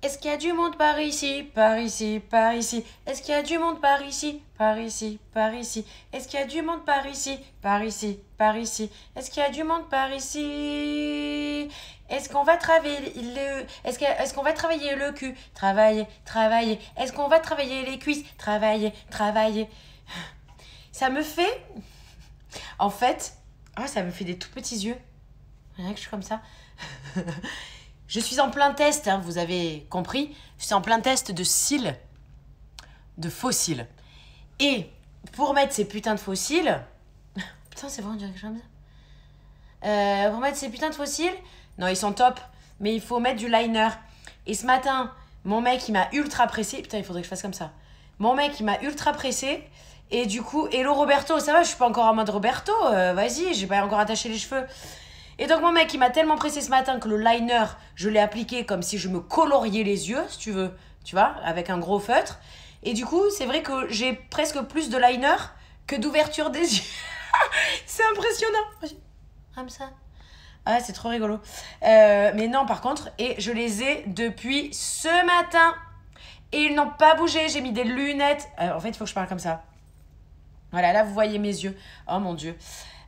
Est-ce qu'il y a du monde par ici? Par ici, par ici. Est-ce qu'il y a du monde par ici? Par ici, par ici. Est-ce qu'il y a du monde par ici? Par ici, par ici. Est-ce qu'il y a du monde par ici? Est-ce qu'on va travailler le... Est-ce qu'on va travailler le cul? Travailler, travailler. Est-ce qu'on va travailler les cuisses? Travailler, travailler. Ça me fait... En fait... Ah, ça me fait des tout petits yeux. Rien que je suis comme ça. Je suis en plein test, hein, vous avez compris. Je suis en plein test de cils. De faux cils. Et pour mettre ces putains de faux cils... Putain, c'est vrai, on dirait que j'aime ça. Pour mettre ces putains de faux cils... Non, ils sont top. Mais il faut mettre du liner. Et ce matin, mon mec, il m'a ultra pressé. Putain, il faudrait que je fasse comme ça. Mon mec, il m'a ultra pressé. Et du coup, hello Roberto, ça va, je suis pas encore en mode Roberto. Vas-y, j'ai pas encore attaché les cheveux. Et donc mon mec, il m'a tellement pressé ce matin que le liner, je l'ai appliqué comme si je me coloriais les yeux, si tu veux. Tu vois, avec un gros feutre. Et du coup, c'est vrai que j'ai presque plus de liner que d'ouverture des yeux. C'est impressionnant. Comme ça. Ah, c'est trop rigolo. Mais non, par contre, et je les ai depuis ce matin. Et ils n'ont pas bougé. J'ai mis des lunettes. En fait, il faut que je parle comme ça. Voilà, là, vous voyez mes yeux. Oh, mon Dieu.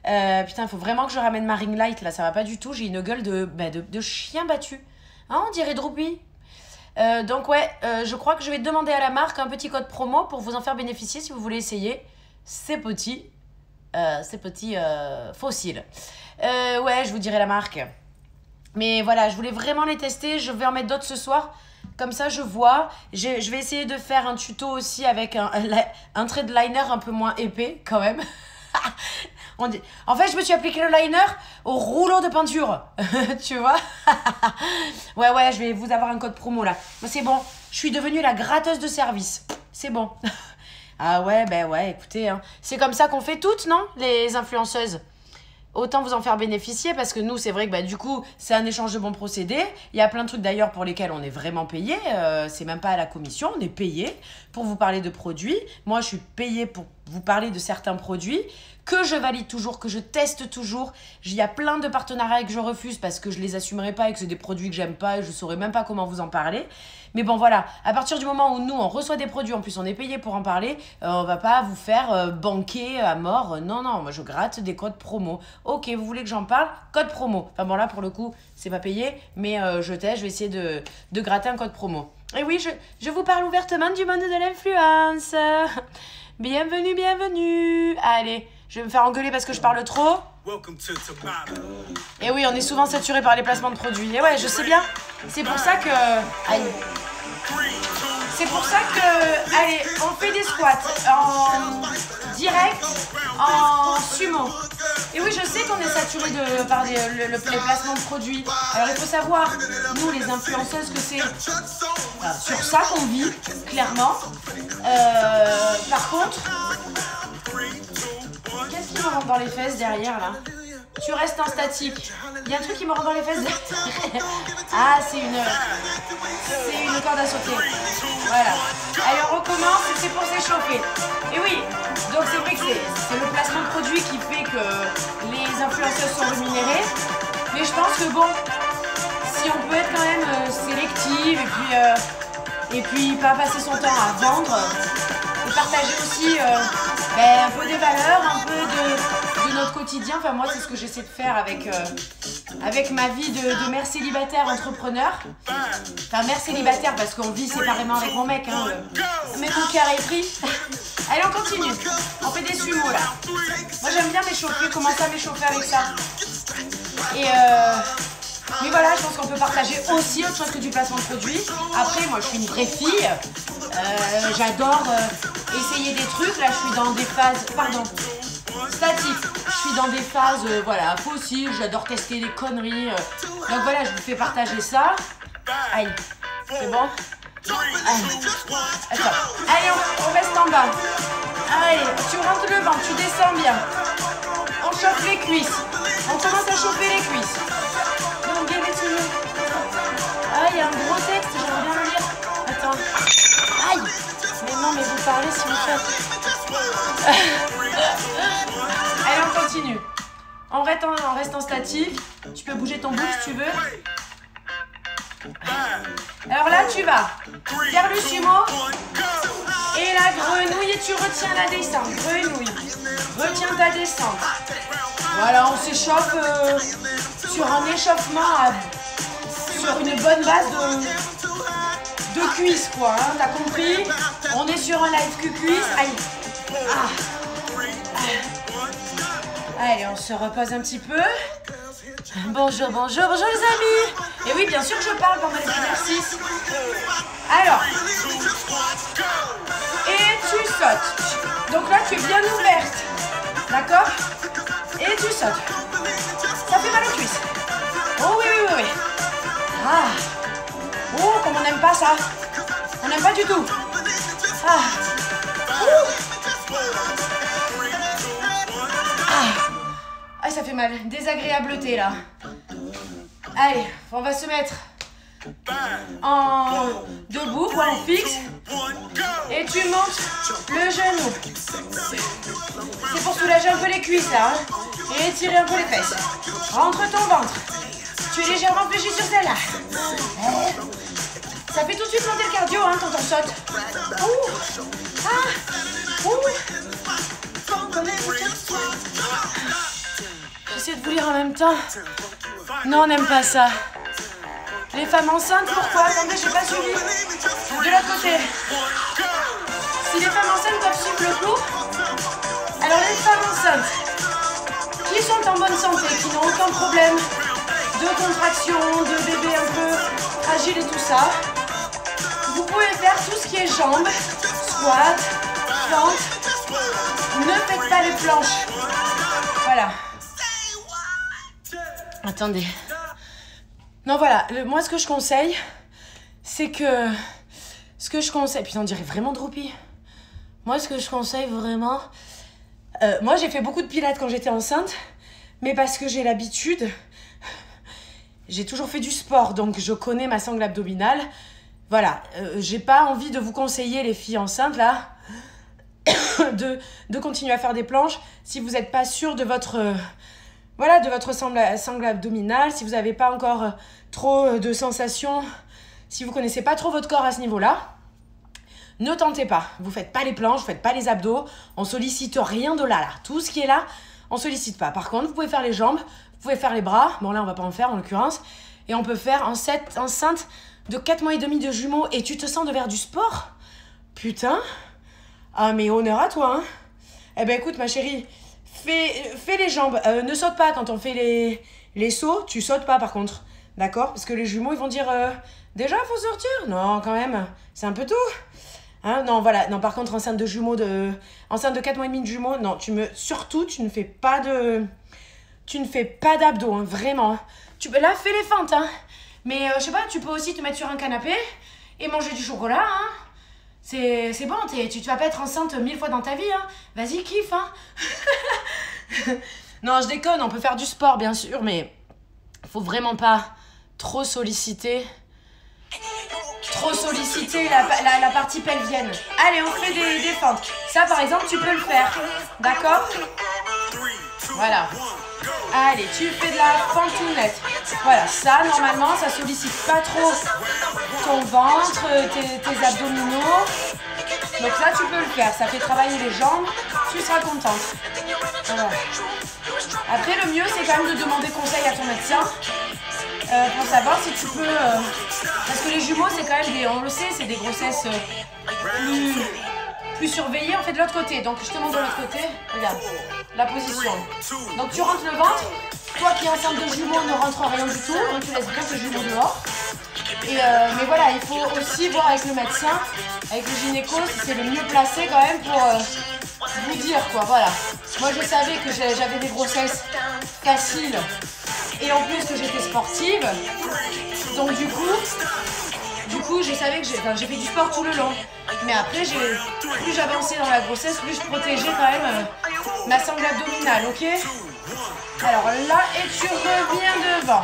Putain, il faut vraiment que je ramène ma ring light. Là, ça va pas du tout. J'ai une gueule de chien battu. Hein, on dirait Droopy. Donc, ouais, je crois que je vais demander à la marque un petit code promo pour vous en faire bénéficier si vous voulez essayer ces petits fossiles. Ouais, je vous dirai la marque. Mais voilà, je voulais vraiment les tester. Je vais en mettre d'autres ce soir. Comme ça, je vois. Je vais essayer de faire un tuto aussi avec un trait de liner un peu moins épais, quand même. En fait, je me suis appliqué le liner au rouleau de peinture. Tu vois. Ouais, je vais vous avoir un code promo, là. C'est bon. Je suis devenue la gratteuse de service. C'est bon. Ah ouais, ouais, écoutez. Hein. C'est comme ça qu'on fait toutes, non? Les influenceuses. Autant vous en faire bénéficier parce que nous, c'est vrai que du coup, c'est un échange de bons procédés. Il y a plein de trucs d'ailleurs pour lesquels on est vraiment payé. C'est même pas à la commission, on est payé pour vous parler de produits. Moi, je suis payée pour vous parler de certains produits que je valide toujours, que je teste toujours. Il y a plein de partenariats que je refuse parce que je les assumerai pas et que c'est des produits que j'aime pas et je saurais même pas comment vous en parler. Mais bon, voilà, à partir du moment où nous, on reçoit des produits, en plus on est payé pour en parler, on va pas vous faire banquer à mort. Non, moi je gratte des codes promo. Ok, vous voulez que j'en parle? Code promo. Enfin bon, là pour le coup, c'est pas payé, mais je vais essayer de gratter un code promo. Et oui, je vous parle ouvertement du monde de l'influence. Bienvenue. Allez, je vais me faire engueuler parce que je parle trop. Et oui, on est souvent saturé par les placements de produits. Et ouais, je sais bien. C'est pour ça que... Aïe. C'est pour ça que... Allez, on fait des squats en direct, en sumo. Et oui, je sais qu'on est saturé par les placements de produits. Alors, il faut savoir, nous, les influenceuses, que c'est sur ça qu'on vit, clairement. Par contre... Qu'est-ce qui me rentre dans les fesses derrière, là? Tu restes en statique. Il y a un truc qui me rentre dans les fesses derrière. Ah, c'est une corde à sauter. Voilà. Allez, on recommence, c'est pour s'échauffer. Et oui, donc c'est vrai que c'est le placement de produit qui fait que les influenceurs sont rémunérés. Mais je pense que bon, si on peut être quand même sélective et puis pas passer son temps à vendre et partager aussi un peu des valeurs, un peu de notre quotidien. Enfin, moi, c'est ce que j'essaie de faire avec ma vie de mère célibataire entrepreneur. Enfin, mère célibataire parce qu'on vit séparément avec mon mec. Hein, mais mon cœur est pris. Allez, on continue. On fait des sumos, là. Moi, j'aime bien m'échauffer, commencer à m'échauffer avec ça. Mais voilà, je pense qu'on peut partager aussi autre chose que du placement de produits. Après, moi, je suis une vraie fille. J'adore essayer des trucs. Là, je suis dans des phases... Pardon. Statif. Je suis dans des phases, fossiles. J'adore tester des conneries. Donc voilà, je vous fais partager ça. Aïe. C'est bon? Attends. Allez, on reste en bas. Allez, tu rentres le ventre, tu descends bien. On chauffe les cuisses. On commence à chauffer les cuisses. Ah, il y a un gros texte, j'aimerais bien le lire. Attends. Aïe. Mais non, mais vous parlez si vous faites. Allez, on continue. On reste en statique. Tu peux bouger ton bout si tu veux. Alors là, tu vas faire le sumo et la grenouille et tu retiens la descente. Grenouille, retiens ta descente. Voilà, on s'échauffe sur un échauffement sur une bonne base de cuisses, quoi. Hein, t'as compris? On est sur un live cuisse. Allez. Allez, on se repose un petit peu. Bonjour, bonjour, bonjour les amis. Et oui, bien sûr que je parle pendant les exercices. Alors, et tu sautes. Donc là, tu es bien ouverte. D'accord? Et tu sautes. Ça fait mal aux cuisses. Oh oui, oui, oui, oui. Ah. Oh, comme on n'aime pas ça. On n'aime pas du tout. Ah. Ah, ça fait mal. Désagréableté, là. Allez, on va se mettre en debout ou en fixe. Et tu montes le genou. C'est pour soulager un peu les cuisses, là. Hein, et étirer un peu les fesses. Rentre ton ventre. Tu es légèrement fléchi sur celle-là. Ça fait tout de suite monter le cardio, hein, quand on saute. Ouh. Ah. Ouh. J'essaie de vous lire en même temps. Non, on n'aime pas ça. Les femmes enceintes, pourquoi? Attendez, j'ai pas suivi. De l'autre côté. Si les femmes enceintes peuvent suivre le cours, alors les femmes enceintes qui sont en bonne santé, qui n'ont aucun problème de contraction, de bébé un peu fragile et tout ça, vous pouvez faire tout ce qui est jambes, squat, fente. Ne faites pas les planches. Voilà. Attendez. Non, voilà. Moi, ce que je conseille, c'est que... Putain, on dirait vraiment Droopy. Moi, ce que je conseille vraiment... moi, j'ai fait beaucoup de pilates quand j'étais enceinte, mais parce que j'ai l'habitude... J'ai toujours fait du sport, donc je connais ma sangle abdominale. Voilà. J'ai pas envie de vous conseiller, les filles enceintes, là, de continuer à faire des planches si vous n'êtes pas sûr de votre... Voilà, de votre sangle abdominale, si vous n'avez pas encore trop de sensations, si vous ne connaissez pas trop votre corps à ce niveau-là, ne tentez pas. Vous ne faites pas les planches, vous ne faites pas les abdos, on ne sollicite rien de là. Tout ce qui est là, on ne sollicite pas. Par contre, vous pouvez faire les jambes, vous pouvez faire les bras, bon là on ne va pas en faire en l'occurrence, et on peut faire enceinte de 4 mois et demi de jumeaux, et tu te sens de faire du sport? Putain. Ah mais honneur à toi, hein. Eh ben écoute ma chérie, fais les jambes, ne saute pas quand on fait les sauts, tu sautes pas par contre, d'accord? Parce que les jumeaux ils vont dire, déjà faut sortir? Non quand même, c'est un peu tout. Hein? Non voilà, non par contre enceinte de 4 mois et demi de jumeaux, non, surtout tu ne fais pas d'abdos, hein, vraiment. Hein. Là fais les fentes, hein. Mais je sais pas, tu peux aussi te mettre sur un canapé et manger du chocolat, hein. C'est bon, tu vas pas être enceinte 1000 fois dans ta vie, hein. Vas-y, kiffe, hein. Non, je déconne, on peut faire du sport, bien sûr, mais faut vraiment pas trop solliciter la partie pelvienne. Allez, on fait des fentes. Ça, par exemple, tu peux le faire, d'accord? Voilà. Allez, tu fais de la fentounette. Voilà, ça, normalement, ça sollicite pas trop ton ventre, tes abdominaux. Donc là, tu peux le faire. Ça fait travailler les jambes. Tu seras contente. Voilà. Après, le mieux, c'est quand même de demander conseil à ton médecin pour savoir si tu peux... parce que les jumeaux, c'est quand même on le sait, c'est des grossesses plus surveillées. On fait de l'autre côté. Donc, je te montre de l'autre côté. Regarde, la position. Donc, tu rentres le ventre. Toi qui es enceinte de jumeaux, ne rentre rien du tout. Donc, tu laisses bien ce jumeau dehors. Mais voilà, il faut aussi voir avec le médecin, avec le gynéco, si c'est le mieux placé quand même pour vous dire quoi, voilà. Moi je savais que j'avais des grossesses faciles et en plus que j'étais sportive, donc du coup je savais que j'ai fait du sport tout le long. Mais après, plus j'avançais dans la grossesse, plus je protégeais quand même ma sangle abdominale, ok? Alors là, et tu reviens devant.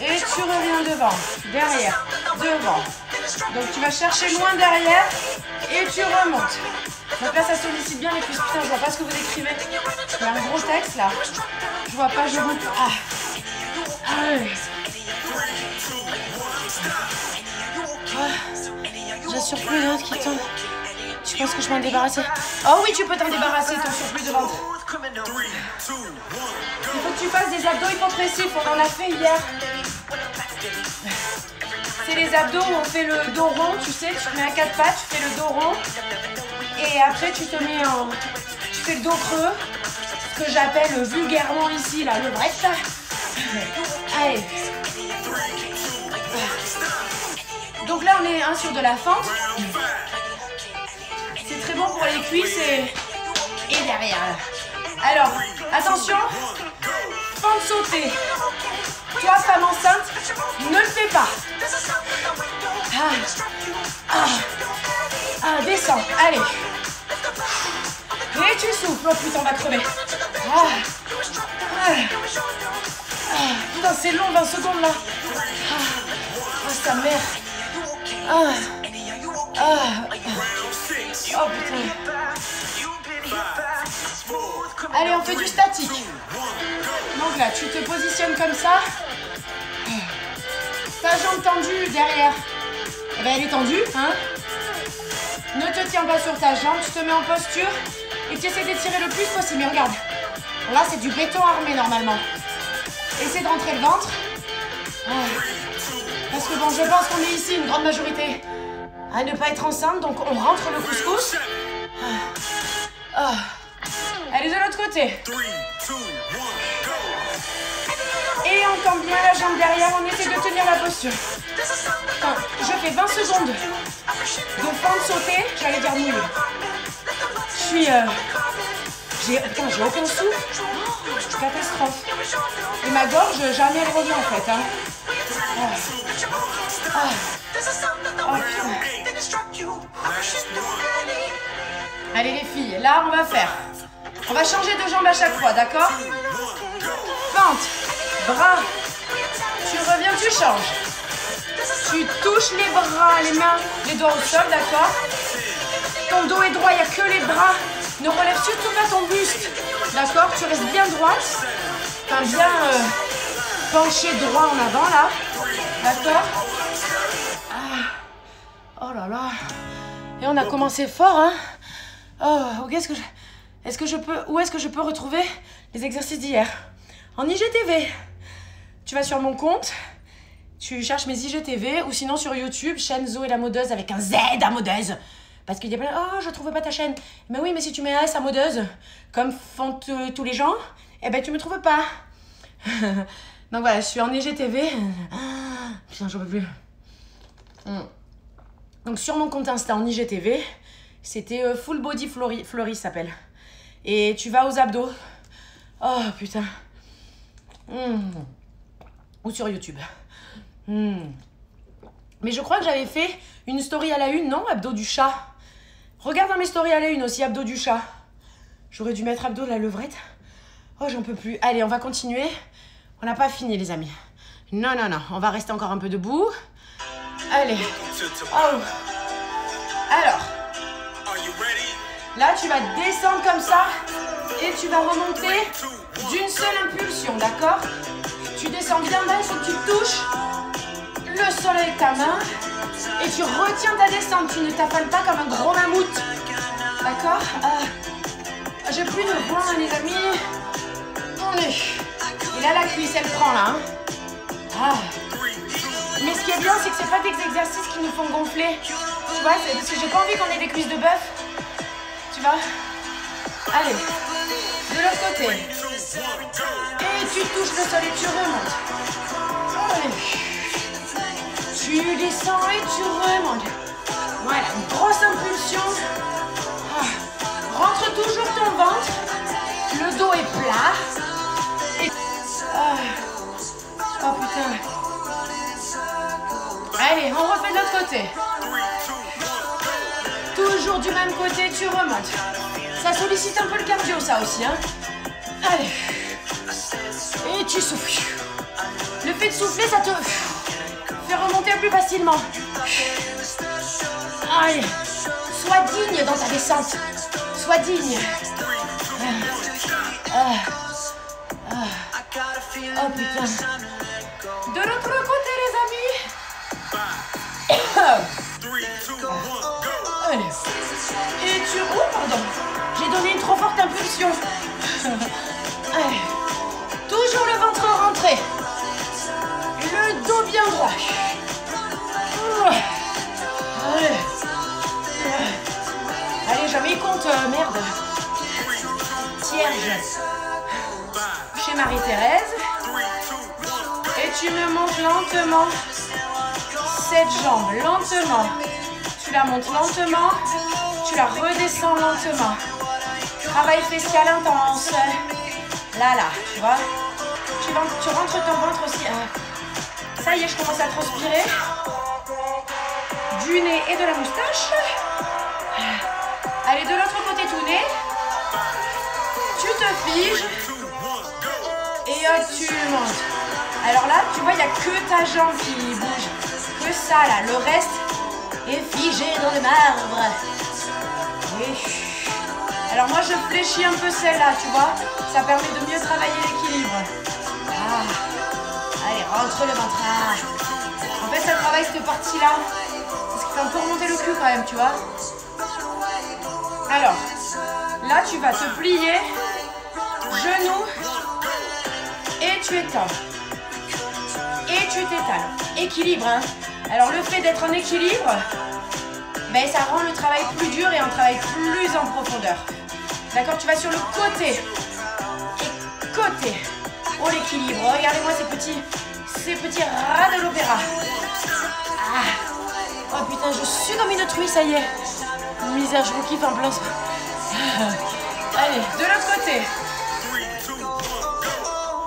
Et tu reviens devant. Derrière. Devant. Donc tu vas chercher loin derrière. Et tu remontes. Donc là, ça sollicite bien les cuisses. Putain, je vois pas ce que vous écrivez. Il y a un gros texte là. Je vois pas, je vois. Ah. J'ai un surplus de ventre qui tombe. Tu penses que je m'en débarrasser? Oh oui, tu peux t'en débarrasser, ton surplus de ventre. Il faut que tu fasses des abdos hypopressifs, on en a fait hier. C'est les abdos où on fait le dos rond, tu sais, tu te mets à 4 pattes, tu fais le dos rond. Et après tu te mets en... Tu fais le dos creux, ce que j'appelle vulgairement ici, là, le brest. Allez. Donc là on est sur de la fente. C'est très bon pour les cuisses et derrière. Alors, attention, fente sautée. Toi, femme enceinte, ne le fais pas. Descends, allez. Et tu souffles, oh putain, on va crever. Putain, c'est long, 20 secondes là. Oh, sa mère. Oh putain. Allez, on fait du statique. Donc là, tu te positionnes comme ça. Ta jambe tendue derrière. Eh ben, elle est tendue, hein. Ne te tiens pas sur ta jambe, tu te mets en posture et tu essaies d'étirer le plus possible. Mais regarde, là c'est du béton armé normalement. Essaie de rentrer le ventre. Parce que bon, je pense qu'on est ici, une grande majorité, à ne pas être enceinte, donc on rentre le couscous. Allez, de l'autre côté. Et on tend bien la jambe derrière, on essaie de tenir la posture. Enfin, je fais 20 secondes de fente sautée, j'allais dire mouille. Je suis... j'ai aucun souffle. Catastrophe. Et ma gorge, jamais elle revient en fait. Hein. Allez les filles, là on va faire. On va changer de jambe à chaque fois, d'accord? Fente, bras, tu reviens, tu changes. Tu touches les bras, les mains, les doigts au sol, d'accord? Ton dos est droit, il n'y a que les bras. Ne relève surtout pas ton buste, d'accord? Tu restes bien droite, enfin bien penché droit en avant là, d'accord? Oh là là. Et on a commencé fort, hein? Oh, où est-ce que je peux retrouver les exercices d'hier? En IGTV. Tu vas sur mon compte, tu cherches mes IGTV ou sinon sur YouTube, chaîne Zo et la modeuse avec un Z à modeuse. Parce qu'il y a plein, oh, je trouvais pas ta chaîne. Mais oui, mais si tu mets un S à modeuse, comme font tous les gens, eh ben tu me trouves pas. Donc voilà, je suis en IGTV. Putain, j'en peux plus. Donc sur mon compte Insta en IGTV, c'était Full Body Fleury s'appelle. Et tu vas aux abdos. Oh putain. Ou sur YouTube. Mais je crois que j'avais fait une story à la une, non? Abdos du chat. Regarde dans mes stories à la une aussi, abdos du chat. J'aurais dû mettre abdos de la levrette. Oh, j'en peux plus. Allez, on va continuer. On n'a pas fini, les amis. Non, non, non. On va rester encore un peu debout. Allez. Oh. Alors. Là, tu vas descendre comme ça. Et tu vas remonter d'une seule impulsion, d'accord? Tu descends bien bas, il faut que tu touches le sol avec ta main. Et tu retiens ta descente. Tu ne t'affales pas comme un gros mammouth. D'accord? J'ai plus de voix, les amis. On est. Et là, la cuisse, elle prend là. Hein. Mais ce qui est bien, c'est que c'est pas des exercices qui nous font gonfler. Tu vois, c'est parce que j'ai pas envie qu'on ait des cuisses de bœuf. Tu vois? Allez. De l'autre côté. Et tu touches le sol et tu remontes. Allez. Tu descends et tu remontes. Voilà, une grosse impulsion. Rentre toujours ton ventre. Le dos est plat. Et... Oh putain. Allez, on refait de l'autre côté. Toujours du même côté, tu remontes. Ça sollicite un peu le cardio, ça aussi, hein. Allez. Et tu souffles. Le fait de souffler, ça te fait remonter plus facilement. Allez. Sois digne dans ta descente. Sois digne. Oh putain. De l'autre côté, les amis. Allez. Et tu... Oh, pardon. J'ai donné une trop forte impulsion. Allez. Toujours le ventre rentré. Le dos bien droit. Allez. Allez, jamais compte, merde. Tierge. Chez Marie-Thérèse. Et tu me montes lentement cette jambe, lentement. Tu la montes lentement. Tu la redescends lentement. Travail facial intense. Là, tu vois. Tu rentres ton ventre aussi. Ça y est, je commence à transpirer. Du nez et de la moustache. Allez, de l'autre côté, tout nez. Tu te figes. Et hop, tu montes. Alors là, tu vois, il n'y a que ta jambe qui bouge. Que ça, là. Le reste est figé dans le marbre. Et... Alors moi, je fléchis un peu celle-là, tu vois. Ça permet de mieux travailler l'équilibre. Allez, rentre le ventre. En fait, ça travaille cette partie-là. Parce qu'il fait un peu remonter le cul quand même, tu vois. Alors, là, tu vas te plier. Genoux. Et tu étends. Et tu t'étales. Équilibre, hein. Alors, le fait d'être en équilibre, ben, ça rend le travail plus dur et un travail plus en profondeur. D'accord, tu vas sur le côté. Et côté. Oh, l'équilibre. Regardez-moi ces petits rats de l'opéra. Oh putain, je suis comme une truie, ça y est. Misère, je vous kiffe en plein. Allez, de l'autre côté.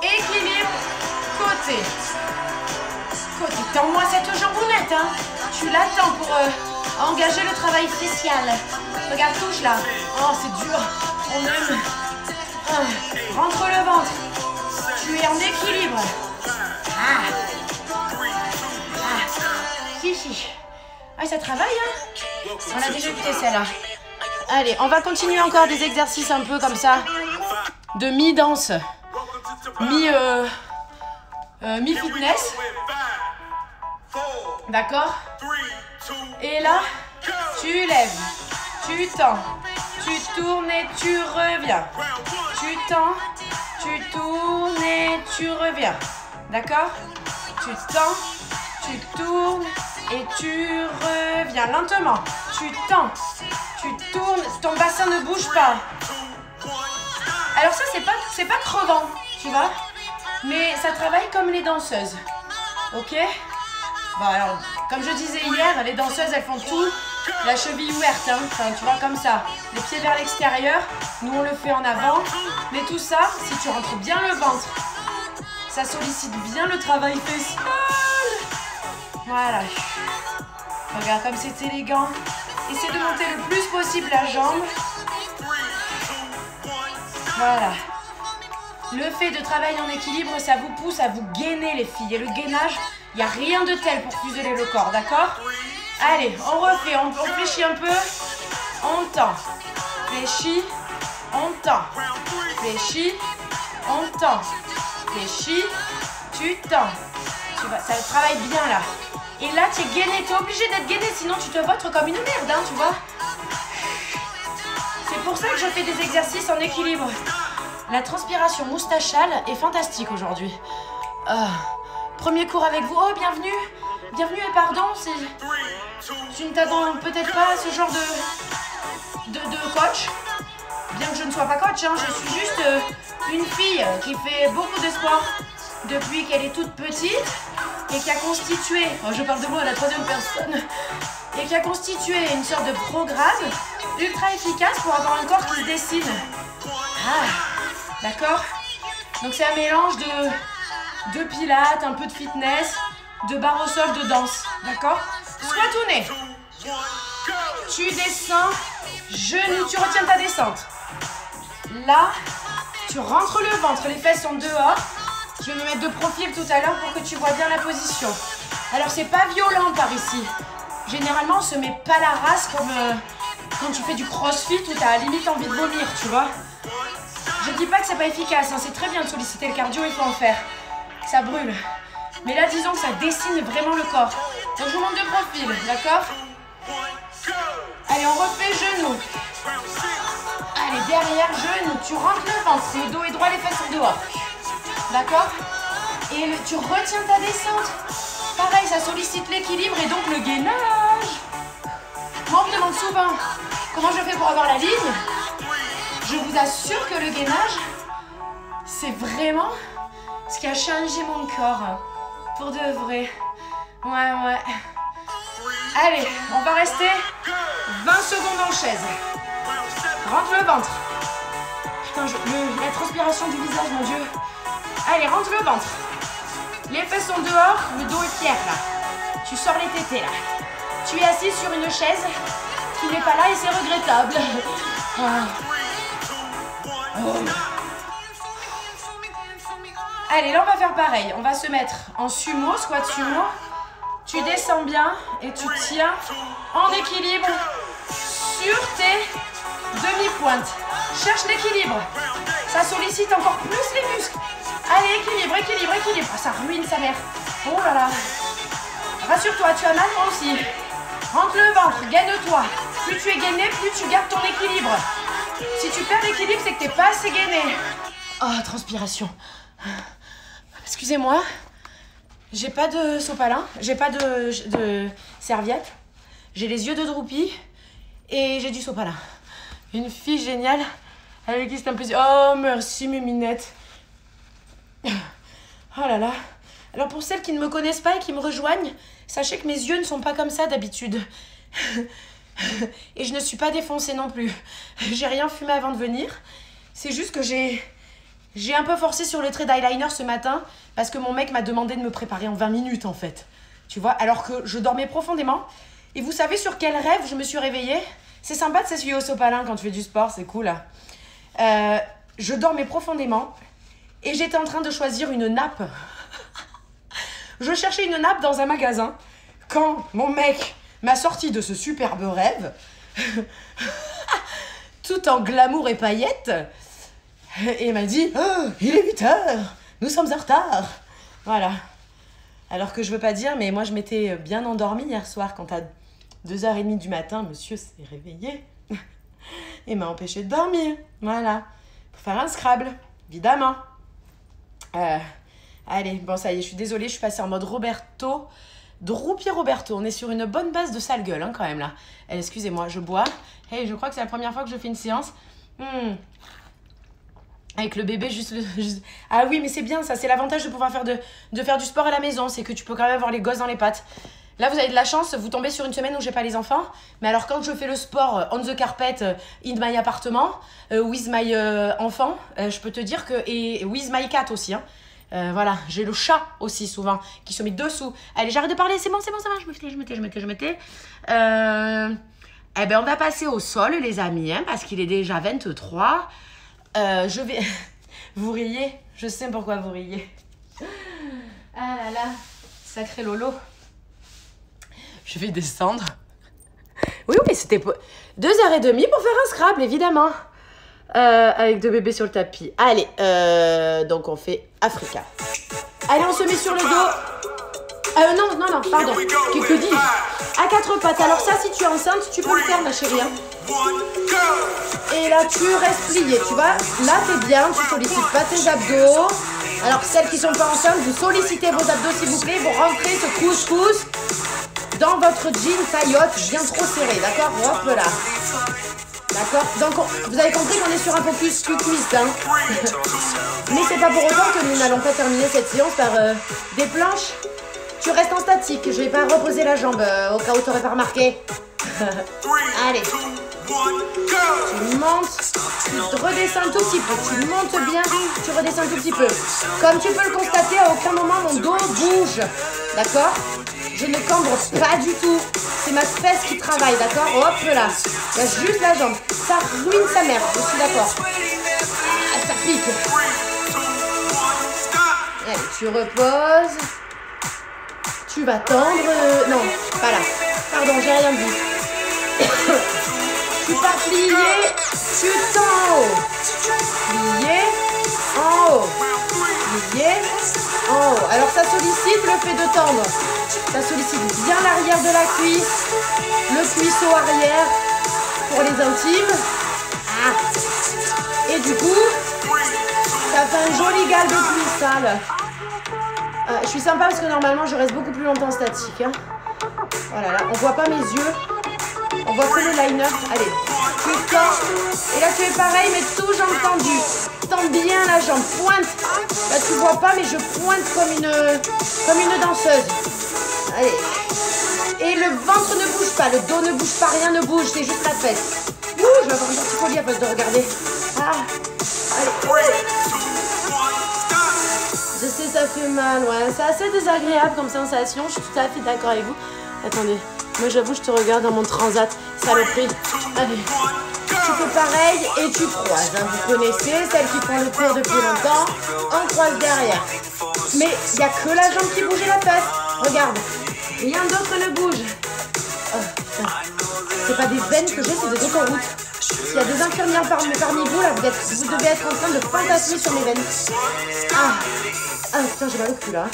Équilibre, côté. Côté. Tends-moi cette jambounette, hein. Tu l'attends pour engager le travail facial. Regarde, touche là. Oh, c'est dur. On aime. Rentre le ventre. Tu es en équilibre. Si. Ah, ça travaille, hein. On a déjà écouté celle-là. Allez, on va continuer encore des exercices un peu comme ça. De mi-danse. Mi-fitness. D'accord? Et là, tu lèves. Tu tends. Tu tournes et tu reviens. Tu tends. Tu tournes et tu reviens. D'accord? Tu tends. Tu tournes et tu reviens lentement. Tu tends, tu tournes, ton bassin ne bouge pas. Alors ça, c'est pas crevant, tu vois. Mais ça travaille comme les danseuses. Ok? Bon alors, comme je disais hier, les danseuses, elles font tout la cheville ouverte, hein. Enfin, tu vois, comme ça. Les pieds vers l'extérieur. Nous, on le fait en avant. Mais tout ça, si tu rentres bien le ventre, ça sollicite bien le travail facial. Voilà. Regarde comme c'est élégant. Essaie de monter le plus possible la jambe. Voilà. Le fait de travailler en équilibre, ça vous pousse à vous gainer les filles. Et le gainage, il n'y a rien de tel pour fusionner le corps, d'accord? Allez, on refait, on fléchit un peu. On tend. Fléchit. On tend. Fléchit. On tend. Fléchit. Tu tends. Ça travaille bien là. Et là, tu es gainé. Tu es obligé d'être gainé, sinon tu te votres comme une merde, hein, tu vois. C'est pour ça que je fais des exercices en équilibre. La transpiration moustachale est fantastique aujourd'hui. Premier cours avec vous. Oh, bienvenue. Bienvenue et pardon si tu ne t'attends peut-être pas à ce genre de coach. Bien que je ne sois pas coach, hein, je suis juste une fille qui fait beaucoup de sport depuis qu'elle est toute petite et qui a constitué, je parle de moi à la troisième personne, et qui a constitué une sorte de programme ultra efficace pour avoir un corps qui se dessine. D'accord? Donc c'est un mélange de pilates, un peu de fitness, de barre au sol, de danse. D'accord? Sois tourné. Tu descends, genoux, tu retiens ta descente. Là, tu rentres le ventre, les fesses sont dehors. Je vais me mettre de profil tout à l'heure pour que tu vois bien la position. Alors, c'est pas violent par ici. Généralement, on se met pas la race comme quand tu fais du crossfit où t'as limite envie de vomir, tu vois. Je dis pas que c'est pas efficace, hein, c'est très bien de solliciter le cardio, il faut en faire. Ça brûle. Mais là, disons que ça dessine vraiment le corps. Donc je vous montre de profil, d'accord? Allez, on refait genou. Allez, derrière, genou. Tu rentres le ventre, le dos est droit, les fesses sont dehors. D'accord? Et tu retiens ta descente. Pareil, ça sollicite l'équilibre et donc le gainage. Moi, on me demande souvent comment je fais pour avoir la ligne. Je vous assure que le gainage, c'est vraiment ce qui a changé mon corps. Pour de vrai. Ouais. Allez, on va rester 20 secondes en chaise. Rentre le ventre. Putain, la transpiration du visage, mon Dieu. Allez, rentre le ventre. Les fesses sont dehors, le dos est fier, là. Tu sors les tétés, là. Tu es assis sur une chaise qui n'est pas là et c'est regrettable. Allez, là, on va faire pareil. On va se mettre en sumo, squat sumo. Tu descends bien et tu tiens en équilibre sur tes demi-pointes. Cherche l'équilibre. Ça sollicite encore plus les muscles. Allez, équilibre. Ça ruine sa mère. Oh là là. Rassure-toi, tu as mal, moi aussi. Rentre le ventre, gaine-toi. Plus tu es gainé, plus tu gardes ton équilibre. Si tu perds l'équilibre, c'est que tu n'es pas assez gainé. Oh, transpiration. Excusez-moi. J'ai pas de sopalin, j'ai pas de serviette. J'ai les yeux de Droupie et j'ai du sopalin. Une fille géniale avec qui c'est un plaisir. Oh, merci mes minettes. Oh là là. Alors pour celles qui ne me connaissent pas et qui me rejoignent, sachez que mes yeux ne sont pas comme ça d'habitude. Et je ne suis pas défoncée non plus. J'ai rien fumé avant de venir. C'est juste que j'ai un peu forcé sur le trait d'eyeliner ce matin parce que mon mec m'a demandé de me préparer en 20 minutes en fait. Tu vois, alors que je dormais profondément. Et vous savez sur quel rêve je me suis réveillée? C'est sympa de s'essuyer au sopalin quand tu fais du sport, c'est cool. Je dormais profondément et j'étais en train de choisir une nappe. Je cherchais une nappe dans un magasin quand mon mec m'a sorti de ce superbe rêve, tout en glamour et paillettes, et m'a dit oh, « Il est 8h, nous sommes en retard !» Voilà. Alors que je veux pas dire, mais moi je m'étais bien endormie hier soir quand à 2h30 du matin, monsieur s'est réveillé et m'a empêché de dormir. Voilà. Pour faire un Scrabble, évidemment. Allez, bon ça y est, je suis désolée, je suis passée en mode Roberto. Droupie Roberto, on est sur une bonne base de sale gueule hein, quand même là. Excusez-moi, je bois. Hey, je crois que c'est la première fois que je fais une séance. Avec le bébé, juste... Ah oui, mais c'est bien ça, c'est l'avantage de pouvoir faire du sport à la maison, c'est que tu peux quand même avoir les gosses dans les pattes. Là, vous avez de la chance, vous tombez sur une semaine où j'ai pas les enfants. Mais alors, quand je fais le sport on the carpet, in my appartement, with my enfant, je peux te dire que... Et with my cat aussi, hein. Voilà, j'ai le chat aussi souvent qui se met dessous. Allez, j'arrête de parler, c'est bon, ça va, je me tais. Eh ben, on va passer au sol, les amis, hein, parce qu'il est déjà 23. Je vais... Vous riez, je sais pourquoi vous riez. Ah là là, sacré Lolo. Je vais descendre. Oui, c'était 2h30 pour faire un Scrabble, évidemment. Avec deux bébés sur le tapis. Allez, donc on fait Africa. Allez, on se met sur le dos. Non, pardon. Que dis-je? À quatre pattes. Alors ça, si tu es enceinte, tu peux le faire, ma chérie. Hein. Et là, tu restes plié, tu vois. Là, t'es bien, tu sollicites pas tes abdos. Alors, celles qui sont pas enceintes, vous sollicitez vos abdos, s'il vous plaît. Vous rentrez ce couscous dans votre jean taille haute, bien trop serré, d'accord? Hop là. D'accord? Donc, vous avez compris qu'on est sur un focus cuisse, hein. Mais c'est pas pour autant que nous n'allons pas terminer cette séance par des planches. Tu restes en statique, je vais pas reposer la jambe au cas où t'aurais pas remarqué. Allez. Tu montes, tu redescends un tout petit peu. Tu montes bien, tu redescends un tout petit peu. Comme tu peux le constater, à aucun moment mon dos bouge. D'accord? Je ne cambre pas du tout. C'est ma fesse qui travaille, d'accord? Hop là. Il y a juste la jambe. Ça ruine sa mère, je suis d'accord. Ah, ça pique. Allez, tu reposes. Tu vas tendre... Non, pas là. Pardon, j'ai rien dit. Tu pars plier, tu tends en haut. Plier, en haut. plié. En haut. Alors ça sollicite le fait de tendre. Ça sollicite bien l'arrière de la cuisse, le cuisseau arrière pour les intimes. Et du coup, ça fait un joli galbe de cuisse, ça, là. Je suis sympa parce que normalement, je reste beaucoup plus longtemps statique. Hein. Voilà, là, on voit pas mes yeux. On voit que le liner. Allez, tu tends. Et là, tu fais pareil, mais tout jambe tendue. Tends bien la jambe, pointe. Là, tu vois pas, mais je pointe comme une danseuse. Allez. Et le ventre ne bouge pas, le dos ne bouge pas, rien ne bouge, c'est juste la tête. Ouh, je vais avoir un petit collier à force de regarder. Allez. Je sais, ça fait mal, ouais. C'est assez désagréable comme sensation, je suis tout à fait d'accord avec vous. Attendez, moi j'avoue, je te regarde dans mon transat, saloperie. Allez. Tu fais pareil et tu croises. Hein. Vous connaissez, celles qui font le tour depuis longtemps, on croise derrière. Mais il n'y a que la jambe qui bouge et la fesse. Regarde, rien d'autre ne bouge. Oh, c'est pas des veines que j'ai, c'est des autoroutes. S'il y a des infirmières parmi vous, là, vous devez être en train de fantasmer sur mes veines. Ah putain, j'ai mal au cul là.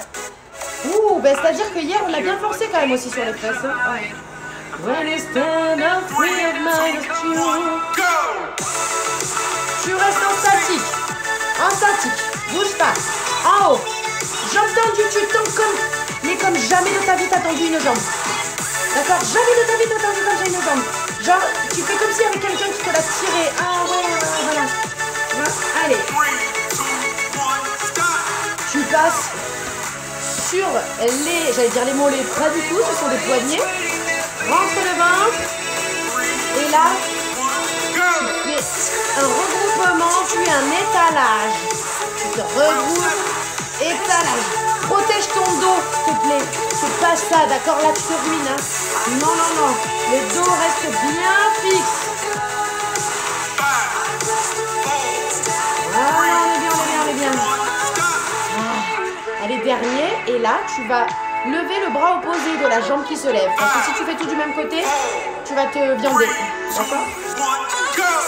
Ouh, ben c'est-à-dire que hier, on a bien forcé quand même aussi sur les fesses. Hein. When it's time I'm free of my tu restes en statique. En statique. Bouge pas. En haut. Jambe tendue, tu tends comme jamais de ta vie t'as tendu une jambe. D'accord? Jamais de ta vie t'as tendu comme ça une jambe. Genre, tu fais comme s'il y avait quelqu'un qui te l'a tiré. Ah ouais, voilà. Allez. Tu passes sur les, j'allais dire les mollets, pas du tout, ce sont des poignets. Rentre le ventre. Et là, tu fais un regroupement, puis un étalage. Tu te regroupes, étalage. Protège ton dos, s'il te plaît. C'est pas ça, d'accord? Là, tu te ruines. Hein. Non. Le dos reste bien fixe. Ah, on est bien. Allez, dernier. Et là, tu vas lever le bras opposé de la jambe qui se lève. Parce que si tu fais tout du même côté, tu vas te viander. D'accord?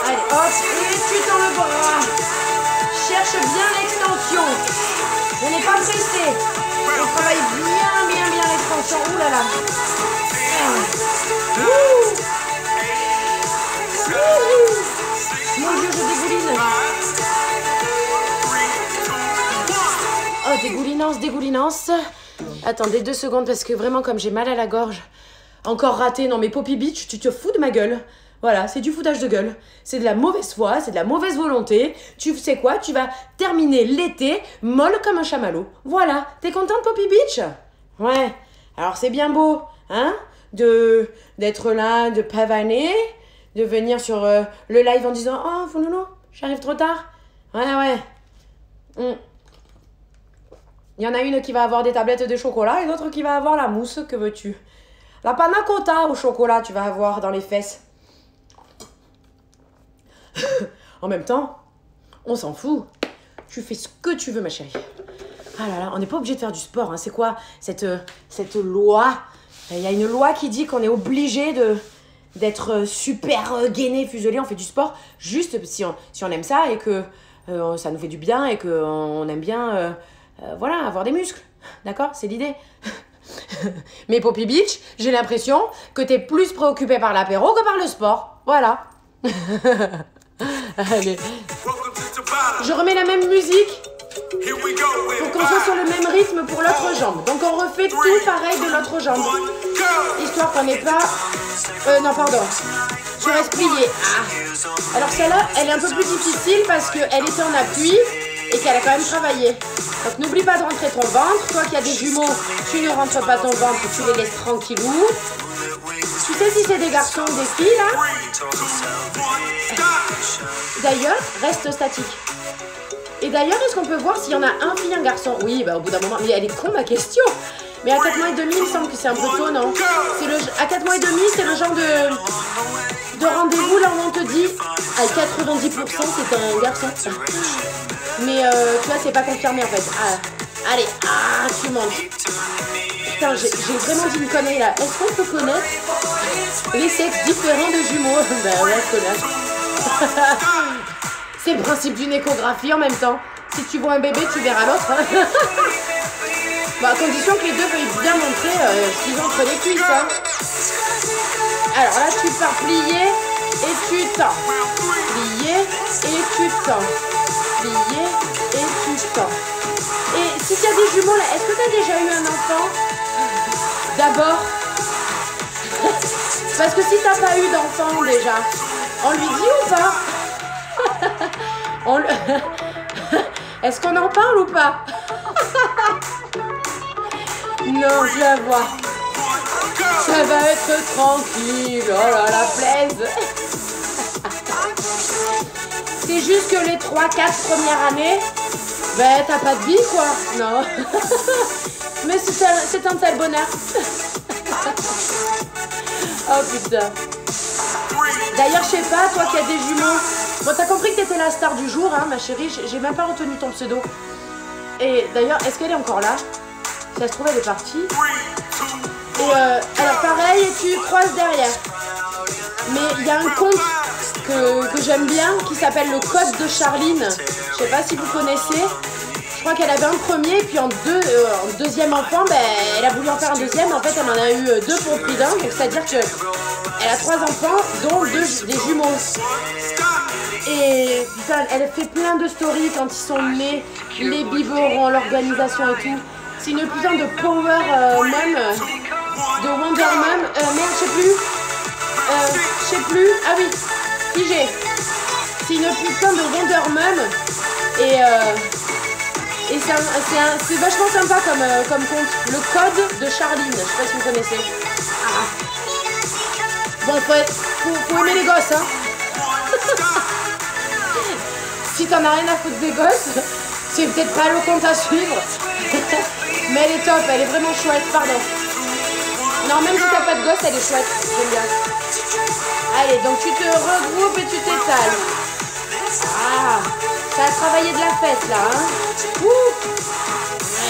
Allez, hop. Et tu tends le bras. Cherche bien l'extension. On n'est pas pressé. On travaille bien l'extension. Ouh là là. Mon Dieu, je dégouline. Oh, dégoulinance. Attendez 2 secondes parce que vraiment comme j'ai mal à la gorge. Encore raté. Non mais Poppy Beach, tu te fous de ma gueule. Voilà, c'est du foutage de gueule. C'est de la mauvaise foi, c'est de la mauvaise volonté. Tu sais quoi? Tu vas terminer l'été molle comme un chamallow. Voilà. T'es contente, Poppy Beach? Ouais. Alors c'est bien beau, hein? D'être là, de pavaner, de venir sur le live en disant « Oh, Fouloulou, j'arrive trop tard. » Ouais. Il y en a une qui va avoir des tablettes de chocolat et l'autre qui va avoir la mousse. Que veux-tu? La panna cotta au chocolat, tu vas avoir dans les fesses. En même temps, on s'en fout. Tu fais ce que tu veux, ma chérie. Ah là là, on n'est pas obligé de faire du sport. Hein. C'est quoi cette loi? Il y a une loi qui dit qu'on est obligé d'être super gainé, fuselé. On fait du sport juste si on aime ça et que ça nous fait du bien et qu'on aime bien voilà, avoir des muscles. D'accord? C'est l'idée. Mais Poppy Beach, j'ai l'impression que tu es plus préoccupée par l'apéro que par le sport. Voilà. Allez. Je remets la même musique pour qu'on soit sur le même rythme pour l'autre jambe. Donc on refait tout pareil de l'autre jambe. Histoire qu'on n'ait pas... non, pardon. Tu restes plié. Ah. Alors celle-là, elle est un peu plus difficile parce qu'elle était en appui et qu'elle a quand même travaillé. Donc n'oublie pas de rentrer ton ventre. Toi qui as des jumeaux, tu ne rentres pas ton ventre, tu les laisses tranquillou. Tu sais si c'est des garçons ou des filles là? D'ailleurs, reste statique. Et d'ailleurs, est-ce qu'on peut voir s'il y en a un fille, un garçon? Oui, bah au bout d'un moment, mais elle est con ma question. Mais à 4 mois et demi, il me semble que c'est un peu tôt, non? À 4 mois et demi, c'est le genre de rendez-vous là où on te dit à 90% c'est un garçon. Mais tu vois, c'est pas confirmé en fait. Ah, allez, tu montes. Putain, j'ai vraiment dit une connerie là. Est-ce qu'on peut connaître les sexes différents de jumeaux? Ben ouais, connaître. C'est le principe d'une échographie en même temps. Si tu vois un bébé, tu verras l'autre. Hein. Bon, à condition que les deux veuillent bien montrer ce qu'ils ont entre les cuisses. Hein. Alors là, tu pars plier et tu tends. Plier et tu tends. Plier et tu tends. Et si tu as des jumeaux là, est-ce que tu as déjà eu un enfant? D'abord, parce que si tu n'as pas eu d'enfant déjà, on lui dit ou pas? Est-ce qu'on en parle ou pas? Non, je la vois. Ça va être tranquille. Oh là la plaise. C'est juste que les 3-4 premières années, ben t'as pas de vie quoi. Non. Mais c'est un tel bonheur. Oh putain. D'ailleurs, je sais pas, toi qui as des jumeaux. Bon, t'as compris que t'étais la star du jour, hein, ma chérie. J'ai même pas retenu ton pseudo. Et d'ailleurs, est-ce qu'elle est encore là? Si ça se trouve, elle est partie. Et alors, pareil, tu croises derrière. Mais il y a un conte que j'aime bien qui s'appelle le Code de Charline. Je sais pas si vous connaissez. Je crois qu'elle avait un premier, puis en deuxième enfant, ben, elle a voulu en faire un deuxième. En fait, elle en a eu 2 pour le prix d'un. Donc, c'est-à-dire qu'elle a 3 enfants, dont 2 des jumeaux. Et putain, elle fait plein de stories quand ils sont nés, les biberons, l'organisation et tout. C'est une putain de power mum, de Wonder Mum. Merde, je sais plus. Ah oui, figé. C'est une putain de Wonder Mum. Et c'est vachement sympa comme conte. Le Code de Charline. Je sais pas si vous connaissez. Ah. Bon, faut aimer les gosses, hein. Si t'en as rien à foutre des gosses, c'est peut-être pas le compte à suivre. Mais elle est top, elle est vraiment chouette, pardon. Non, même si t'as pas de gosse, elle est chouette. J'aime bien. Allez, donc tu te regroupes et tu t'étales. Ah, ça a travaillé de la fesse là, hein. Ouh.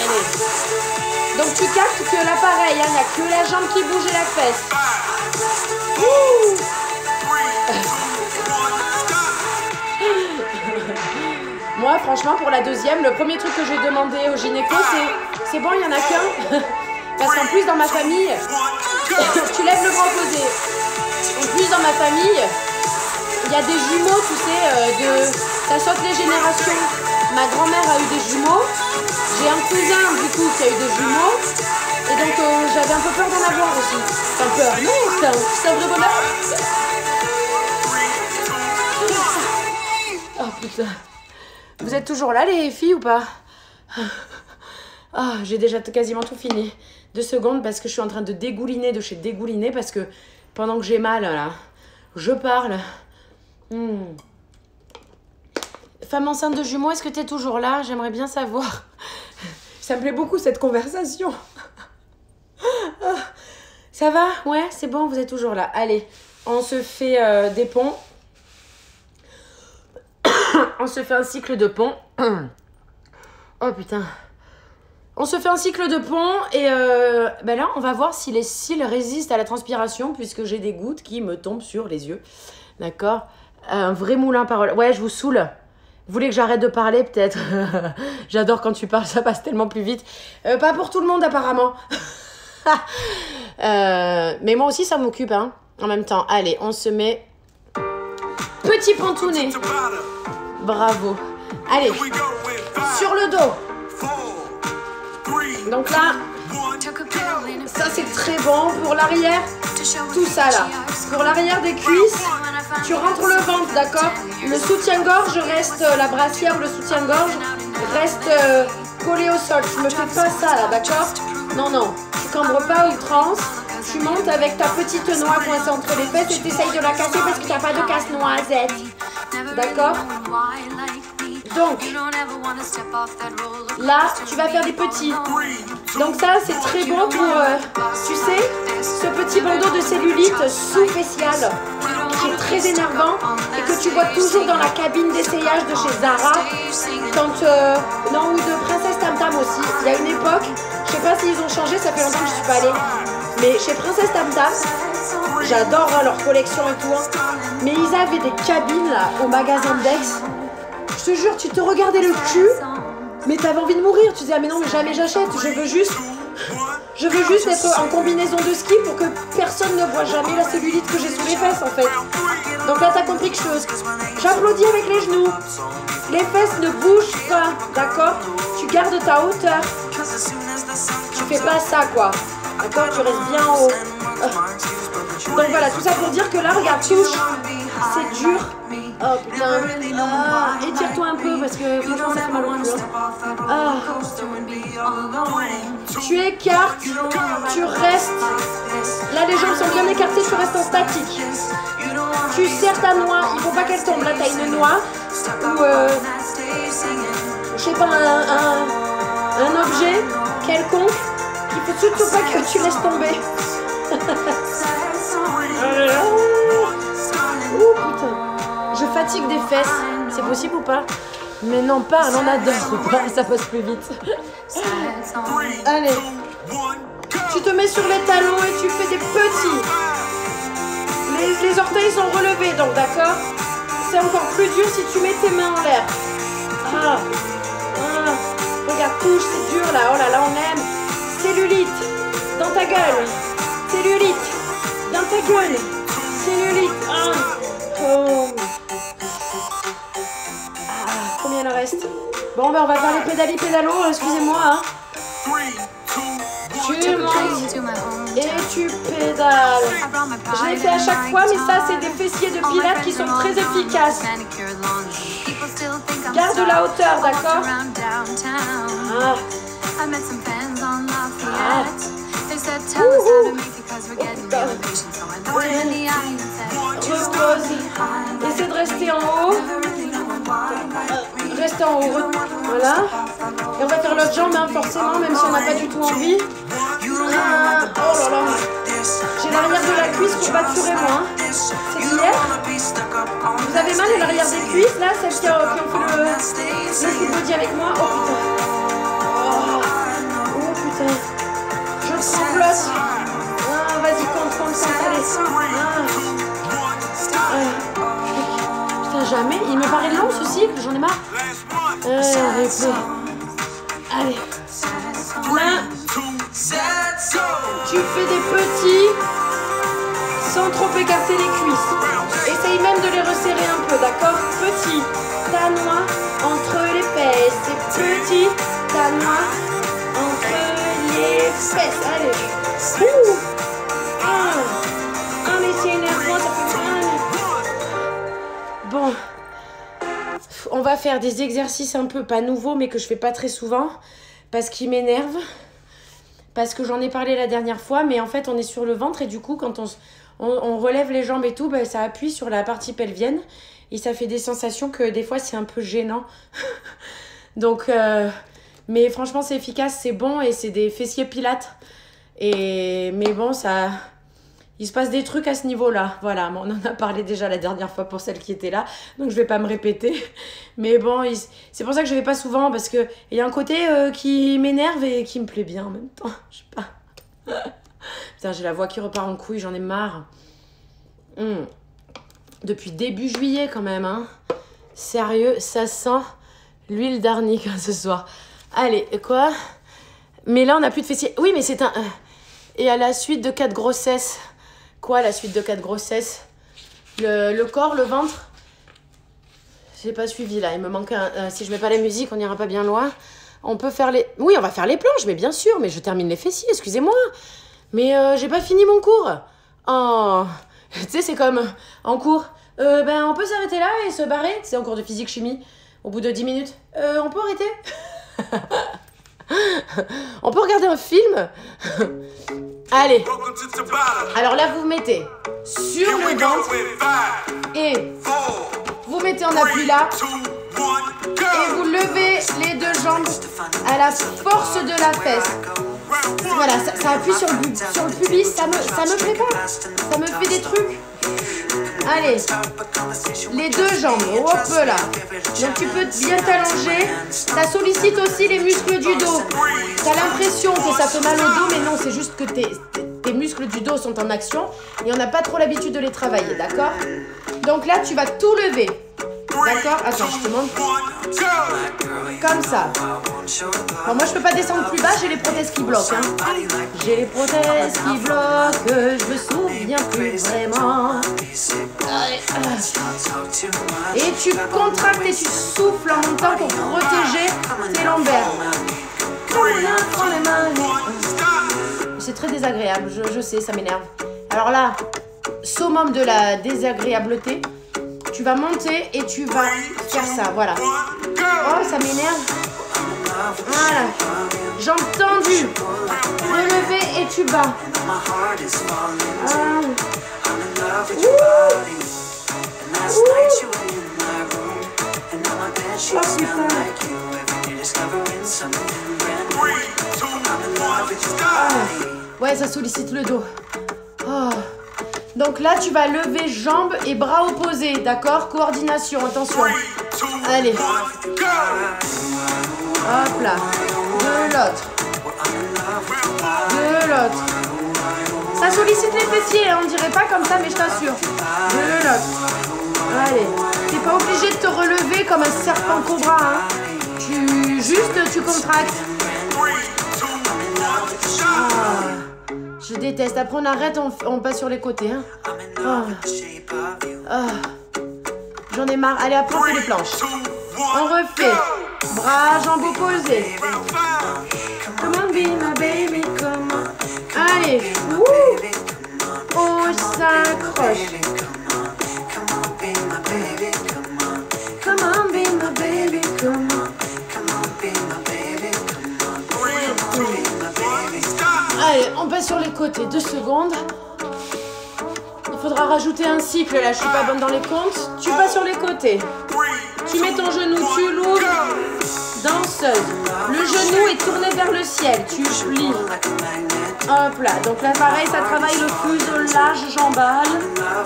Allez. Donc tu captes que là pareil, il n'y a que la jambe qui bouge et la fesse. Ouh. Moi, franchement, pour la deuxième, le premier truc que j'ai demandé au gynéco, c'est bon, il n'y en a qu'un. Parce qu'en plus, dans ma famille, tu lèves le bras opposé. En plus, dans ma famille, il y a des jumeaux, tu sais, ça saute les générations. Ma grand-mère a eu des jumeaux. J'ai un cousin, du coup, qui a eu des jumeaux. Et donc, j'avais un peu peur d'en avoir aussi. Enfin, peur, non, c'est un vrai bonheur. Oh, putain. Vous êtes toujours là, les filles, ou pas? Ah, j'ai déjà quasiment tout fini. 2 secondes, parce que je suis en train de dégouliner de chez dégouliner, parce que pendant que j'ai mal, là, je parle. Femme enceinte de jumeaux, est-ce que tu es toujours là? J'aimerais bien savoir. Ça me plaît beaucoup, cette conversation. Ça va? Ouais, c'est bon, vous êtes toujours là. Allez, on se fait des ponts. On se fait un cycle de pont. Oh putain. On se fait un cycle de pont et ben là, on va voir si les cils résistent à la transpiration puisque j'ai des gouttes qui me tombent sur les yeux. D'accord? Un vrai moulin à parole. Ouais, je vous saoule. Vous voulez que j'arrête de parler peut-être? J'adore quand tu parles, ça passe tellement plus vite. Pas pour tout le monde apparemment. Mais moi aussi, ça m'occupe, hein, en même temps. Allez, on se met... Petit pontounet. Bravo. Allez, sur le dos. Donc là, ça c'est très bon pour l'arrière. Tout ça là. Pour l'arrière des cuisses, tu rentres le ventre, d'accord? Le soutien-gorge reste, la brassière ou le soutien-gorge reste collé au sol. Tu me fais pas ça là, d'accord? Non, non. Tu cambres pas à outrance. Tu montes avec ta petite noix coincée entre les fesses et tu essayes de la casser parce que tu n'as pas de casse-noisette. D'accord? Donc, là, tu vas faire des petits. Donc ça, c'est très bon pour, tu sais, ce petit bandeau de cellulite sous-facial qui est très énervant et que tu vois toujours dans la cabine d'essayage de chez Zara. Quand, non, ou de Princesse Tam Tam aussi. Il y a une époque, je sais pas s'ils ont changé, ça fait longtemps que je suis pas allée. Mais chez Princesse Tam Tam, j'adore leur collection et tout. Mais ils avaient des cabines là au magasin d'Aix. Je te jure, tu te regardais le cul Mais t'avais envie de mourir. Tu disais, ah mais non, mais jamais j'achète. Je veux juste être en combinaison de ski pour que personne ne voit jamais la cellulite que j'ai sous les fesses en fait. Donc là, t'as compris que j'applaudis avec les genoux. Les fesses ne bougent pas, d'accord? Tu gardes ta hauteur. Tu fais pas ça, quoi. D'accord? Tu restes bien en haut. Donc voilà, tout ça pour dire que là, regarde, touche. C'est dur. Oh putain. Ah, étire-toi un peu parce que franchement, ça fait mal au cul. Ah. Tu écartes, tu restes. Là, les jambes sont bien écartées, tu restes en statique. Tu serres ta noix, il faut pas qu'elle tombe. Là, t'as une noix ou je sais pas, un objet quelconque. Il faut surtout pas que tu laisses tomber. Oh putain. Je fatigue des fesses. C'est possible ou pas? Mais non, pas, on adore. Ça passe plus vite. Allez. Tu te mets sur les talons et tu fais des petits. Les orteils sont relevés, donc d'accord? C'est encore plus dur si tu mets tes mains en l'air. Ah. Ah. Regarde, touche, c'est dur là. Oh là là, on aime. Cellulite. Dans ta gueule. Cellulite. Dans ta gueule. Cellulite. Ah. Oh. Ah, combien il en reste? Bon, ben on va faire les pédalos, excusez-moi. Hein. Tu montes et tu pédales. Je l'ai fait à chaque fois, mais ça, c'est des fessiers de pilates qui sont très efficaces. Garde la hauteur, d'accord? Ah. Ah. Repose. Essaie de rester en haut. Reste en haut. Voilà. Et on va faire l'autre jambe, hein, forcément, même si on n'a pas du tout envie. Ah. Oh là là. J'ai l'arrière de la cuisse courbaturée, moi. C'est hier. Vous avez mal à l'arrière des cuisses, là, celles qui ont fait le full body avec moi. Oh putain. Oh putain. Je sanglote. Ah, vas-y, compte, allez. Putain, jamais. Il me paraît long, ce cycle, j'en ai marre. Allez. Là, tu fais des petits sans trop écarter les cuisses. Essaye même de les resserrer un peu, d'accord? Petit, ta noix entre les fesses. Et petit, ta noix entre les fesses. Allez. Ouh. Ah, mais c'est énervant, ça fait mal. Bon. On va faire des exercices un peu, pas nouveaux, mais que je fais pas très souvent. Parce qu'ils m'énervent. Parce que j'en ai parlé la dernière fois, mais en fait, on est sur le ventre. Et du coup, quand on relève les jambes et tout, bah, ça appuie sur la partie pelvienne. Et ça fait des sensations que des fois, c'est un peu gênant. Donc, mais franchement, c'est efficace, c'est bon. Et c'est des fessiers pilates. Mais bon, ça... Il se passe des trucs à ce niveau-là. Voilà, on en a parlé déjà la dernière fois pour celles qui étaient là. Donc, je vais pas me répéter. Mais bon, c'est pour ça que je vais pas souvent. Parce qu'il y a un côté qui m'énerve et qui me plaît bien en même temps. Je sais pas. Putain, j'ai la voix qui repart en couille. J'en ai marre. Depuis début juillet quand même. Hein. Sérieux, ça sent l'huile d'arnica ce soir. Allez, quoi? Mais là, on n'a plus de fessiers. Oui, mais c'est un... Et à la suite de 4 grossesses... Quoi, la suite de 4 grossesses? Le corps, le ventre? J'ai pas suivi, là. Il me manque un... si je mets pas la musique, on n'ira pas bien loin. On peut faire les... Oui, on va faire les planches, mais bien sûr. Mais je termine les fessiers, excusez-moi. Mais j'ai pas fini mon cours. Oh... Tu sais, c'est comme en cours. Ben, on peut s'arrêter là et se barrer. C'est en cours de physique-chimie. Au bout de 10 minutes. On peut arrêter? On peut regarder un film? Allez. Alors là, vous vous mettez sur le ventre et vous mettez en appui là et vous levez les 2 jambes à la force de la fesse. Voilà, ça appuie sur le pubis, ça me plaît pas. Ça me fait des trucs. Allez, les 2 jambes, hop là. Donc tu peux bien t'allonger. Ça sollicite aussi les muscles du dos. T'as l'impression que ça fait mal au dos, mais non, c'est juste que tes muscles du dos sont en action et on n'a pas trop l'habitude de les travailler, d'accord? Donc là, tu vas tout lever. D'accord? Attends, je te montre. Comme ça. Bon, moi, je peux pas descendre plus bas, j'ai les prothèses qui bloquent. Hein. J'ai les prothèses qui bloquent, je me souviens plus vraiment. Et tu contractes et tu souffles en même temps pour protéger tes lombaires. C'est très désagréable, je sais, ça m'énerve. Alors là, summum de la désagréableté, tu vas monter et tu vas faire ça, voilà. Oh, ça m'énerve. Voilà. Jambes tendues. Relevé et tu bats. Oh putain. Ouais, ça sollicite le dos. Oh. Donc là, tu vas lever jambes et bras opposés, d'accord? Coordination, attention. Allez. Hop là. De l'autre. De l'autre. Ça sollicite les fessiers, hein, on dirait pas comme ça, mais je t'assure. De l'autre. Allez. T'es pas obligé de te relever comme un serpent cobra, hein. Tu contractes. Ah. Je déteste. Après, on arrête, on passe sur les côtés. Hein. Oh. Oh. J'en ai marre. Allez, après, on fait les planches. On refait. Bras, jambes opposées. Come on, be my baby, come on. Allez. Wouh. On s'accroche. Come on, be my baby, come on. Allez, on passe sur les côtés, 2 secondes. Il faudra rajouter un cycle, là, je suis pas bonne dans les comptes. Tu passes sur les côtés. Tu mets ton genou, tu l'ouvres. Danseuse. Le genou est tourné vers le ciel, tu plies. Hop là, donc là pareil, ça travaille le fuselage jambal.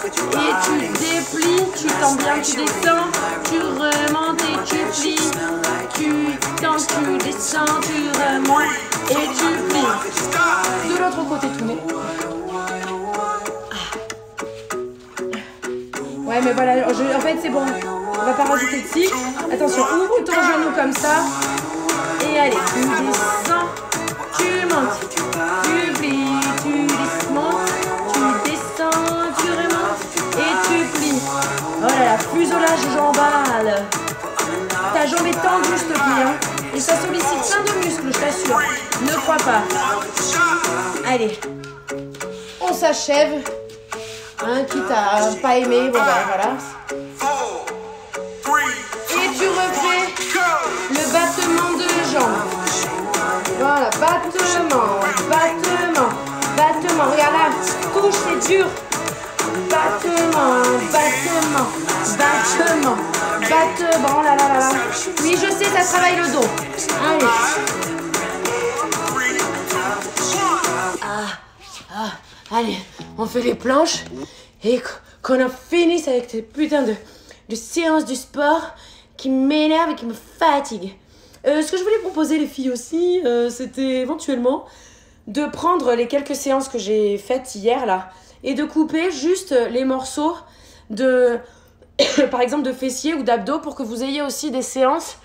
Et tu déplies, tu tends bien, tu descends. Tu remontes et tu plies. Tu tends, tu descends, tu remontes et tu plies. De l'autre côté, tourné. Ouais, mais voilà, en fait, c'est bon. On va pas rajouter de cycle. Attention, ouvre ton genou comme ça. Et allez, tu descends, tu montes, tu plies, tu montes, tu descends, tu remontes et tu plies. Oh là là, fuselage jambal. Ta jambe est tendue, je te plie. Hein. Et ça sollicite plein de muscles, je t'assure. Ne crois pas. Allez, on s'achève. Hein, quitte à pas aimer, bon ben voilà. Et tu refais le battement de jambes. Voilà, battement, battement, battement. Regarde là, touche, c'est dur. Battement, battement, battement, battement. Oh là là là là. Oui, je sais, ça travaille le dos. Allez. Allez, on fait les planches. Et qu'on a fini avec cette putain de séance du sport qui m'énerve et qui me fatigue. Ce que je voulais proposer les filles aussi, c'était éventuellement de prendre les quelques séances que j'ai faites hier là et de couper juste les morceaux de, par exemple, de fessiers ou d'abdos pour que vous ayez aussi des séances,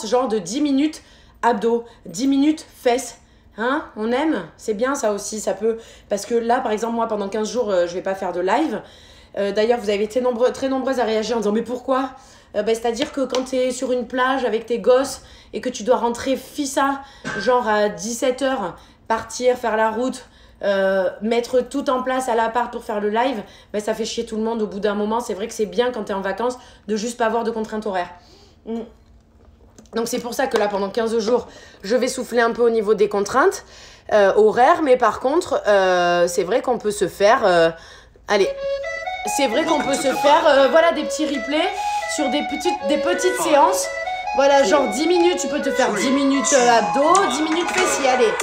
genre de 10 minutes abdos, 10 minutes fesses. Hein, on aime, c'est bien ça aussi, ça peut... Parce que là, par exemple, moi, pendant 15 jours, je vais pas faire de live. D'ailleurs, vous avez été très nombreuses à réagir en disant « Mais pourquoi ?» C'est-à-dire que quand tu es sur une plage avec tes gosses et que tu dois rentrer fissa, genre à 17h, partir, faire la route, mettre tout en place à l'appart pour faire le live, ça fait chier tout le monde au bout d'un moment. C'est vrai que c'est bien quand tu es en vacances de juste pas avoir de contraintes horaires. Donc c'est pour ça que là, pendant 15 jours, je vais souffler un peu au niveau des contraintes horaires. Mais par contre, c'est vrai qu'on peut se faire... c'est vrai qu'on peut se faire voilà, des petits replays sur des petites séances. Voilà, genre 10 minutes, tu peux te faire 10 minutes abdos, 10 minutes fessiers. Allez,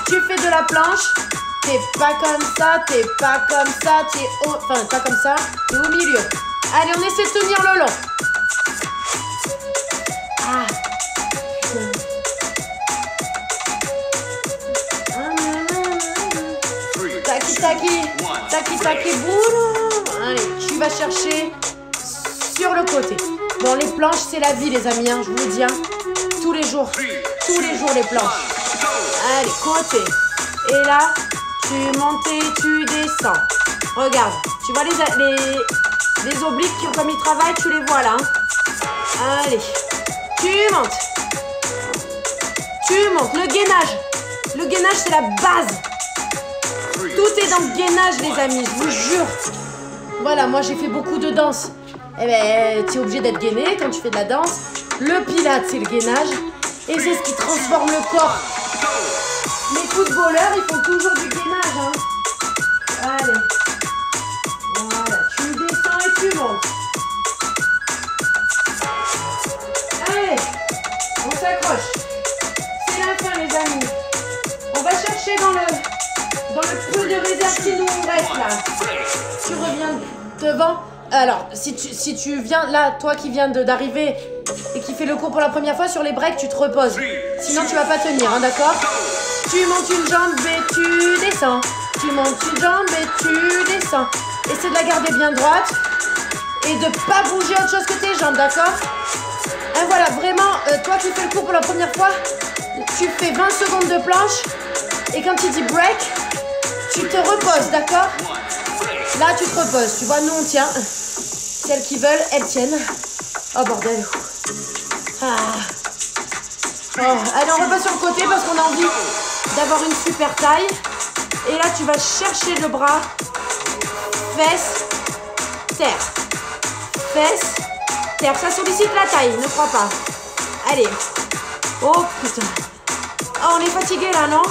tu fais de la planche. T'es pas comme ça, t'es pas comme ça, enfin, pas comme ça, t'es au milieu. Allez, on essaie de tenir le long. Ah. Tac, taki, boulot. Allez, tu vas chercher sur le côté. Bon, les planches, c'est la vie, les amis, hein, je vous le dis. Hein. Tous les jours les planches. Allez, côté. Et là, tu montes et tu descends. Regarde, tu vois les obliques comme ils travaillent, tu les vois là. Hein. Allez, tu montes. Le gainage. Le gainage, c'est la base. Tout est dans le gainage, les amis, je vous jure. Voilà, moi, j'ai fait beaucoup de danse. Eh ben, tu es obligé d'être gainé quand tu fais de la danse. Le pilate, c'est le gainage. Et c'est ce qui transforme le corps. Les footballeurs, ils font toujours du gainage. Hein. Allez. Voilà, tu descends et tu montes. Allez, on s'accroche. C'est la fin, les amis. On va chercher dans le peu de réserve qui nous reste là. Tu reviens devant. Alors, si tu viens là, toi qui viens d'arriver et qui fait le cours pour la première fois, sur les breaks, tu te reposes. Sinon, tu vas pas tenir, hein, d'accord? Tu montes une jambe et tu descends. Tu montes une jambe et tu descends. Essaie de la garder bien droite et de pas bouger autre chose que tes jambes, d'accord? Et voilà, vraiment, toi qui fais le cours pour la première fois, tu fais 20 secondes de planche et quand il dit break, tu te reposes, d'accord? Là, tu te reposes. Tu vois, nous, on tient. Celles qui veulent, elles tiennent. Oh, bordel. Ah. Oh. Allez, on repasse sur le côté parce qu'on a envie d'avoir une super taille. Et là, tu vas chercher le bras. Fesse, terre. Fesse, terre. Ça sollicite la taille, ne crois pas. Allez. Oh, putain. Oh, on est fatigué, là, non?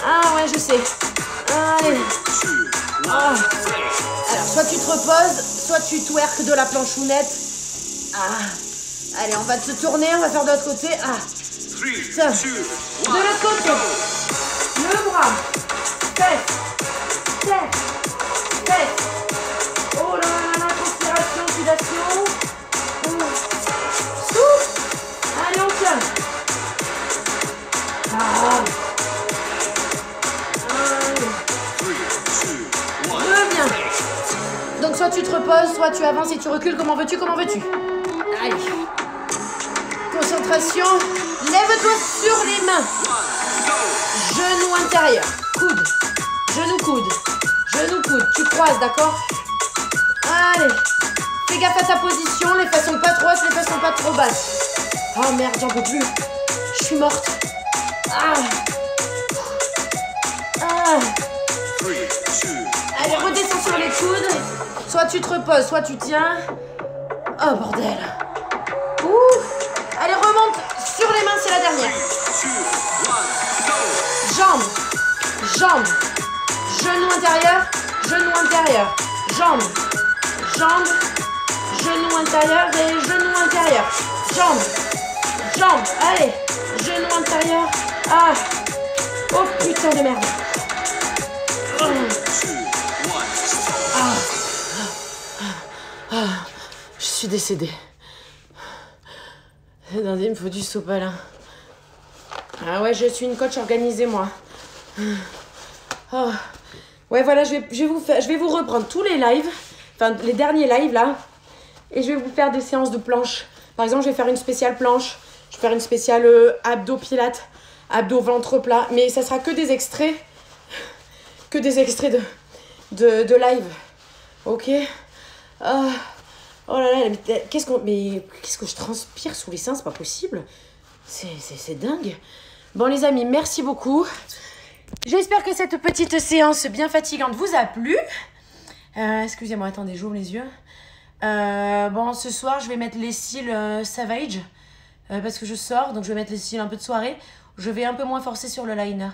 Ah, ouais, je sais. Allez. Oh. Alors, soit tu te reposes, soit tu twerques de la planchounette. Ah. Allez, on va se tourner, on va faire de l'autre côté. Ah. Ça. De l'autre côté. Le bras. Fesse. Tête. Fesse. Oh là là là, transpiration, sudation. Souffle. Allez, on tient. Ah. Donc soit tu te reposes, soit tu avances et tu recules. Comment veux-tu? Allez. Concentration. Lève-toi sur les mains. Genou intérieur. Coude. Genou, coude. Genou, coude. Tu croises, d'accord? Allez. Fais gaffe à ta position. Les fesses sont pas trop hautes, les fesses sont pas trop basses. Oh merde, j'en peux plus. Je suis morte. Ah. Ah. Allez, redescends sur les coudes. Soit tu te reposes, soit tu tiens. Oh, bordel. Ouh. Allez, remonte sur les mains, c'est la dernière. Jambes. Genou intérieur. Jambes. Genou intérieur et genou intérieur. Jambes. Allez. Genou intérieur. Ah. Oh, putain de merde. Je suis décédée. Attendez, il me faut du sopalin. Ah ouais, je suis une coach organisée, moi. Oh. Ouais, voilà, je vais vous reprendre tous les lives, enfin les derniers lives là, et je vais vous faire des séances de planche. Par exemple, je vais faire une spéciale planche, je vais faire une spéciale abdos pilates, abdos ventre plat, mais ça sera que des extraits de live. Ok. Oh là là, mais qu'est-ce que je transpire sous les seins, c'est pas possible. C'est dingue. Bon les amis, merci beaucoup. J'espère que cette petite séance bien fatigante vous a plu. Excusez-moi, attendez, j'ouvre les yeux. Bon, ce soir, je vais mettre les cils Savage. Parce que je sors, donc je vais mettre les cils un peu de soirée. Je vais un peu moins forcer sur le liner.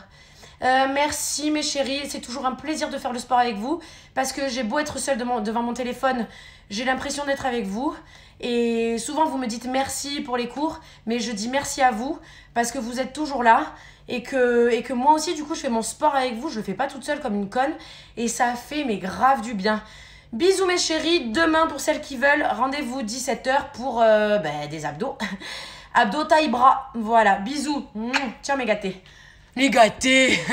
Merci mes chéris, c'est toujours un plaisir de faire le sport avec vous. Parce que j'ai beau être seule devant mon téléphone, j'ai l'impression d'être avec vous. Et souvent vous me dites merci pour les cours, mais je dis merci à vous parce que vous êtes toujours là. Et que moi aussi, du coup, je fais mon sport avec vous. Je le fais pas toute seule comme une conne. Et ça fait, mais grave du bien. Bisous mes chéris. Demain, pour celles qui veulent, rendez-vous 17h pour des abdos. Abdos taille bras. Voilà, bisous. Tiens mes gâtés. Les gâtés.